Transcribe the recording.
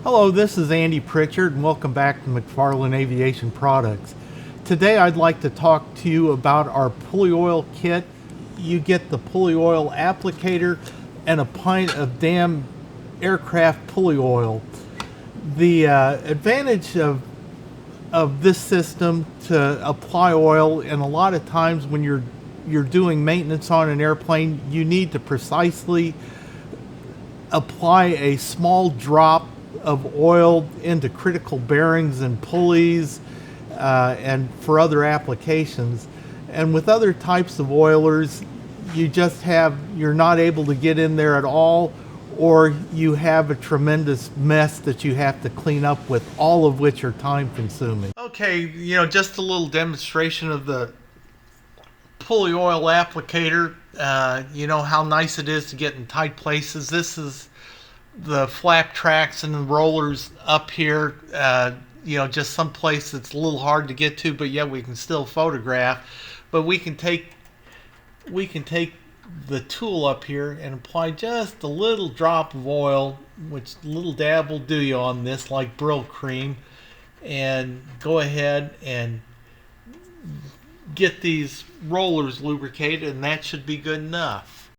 Hello, this is Andy Pritchard and welcome back to McFarland Aviation Products. Today I'd like to talk to you about our Pulley Oil Kit. You get the Pulley Oil Applicator and a pint of damn aircraft pulley oil. The advantage of this system to apply oil, and a lot of times when you're doing maintenance on an airplane, you need to precisely apply a small drop of oil into critical bearings and pulleys and for other applications. And with other types of oilers, you're not able to get in there at all, or you have a tremendous mess that you have to clean up with, all of which are time consuming. Okay, just a little demonstration of the Pulley Oil Applicator. You know how nice it is to get in tight places. This is the flap tracks and the rollers up here. Just some place that's a little hard to get to, but yet we can still photograph. But we can take the tool up here and apply just a little drop of oil, which a little dab will do you on this, like Brill cream, and go ahead and get these rollers lubricated, and that should be good enough.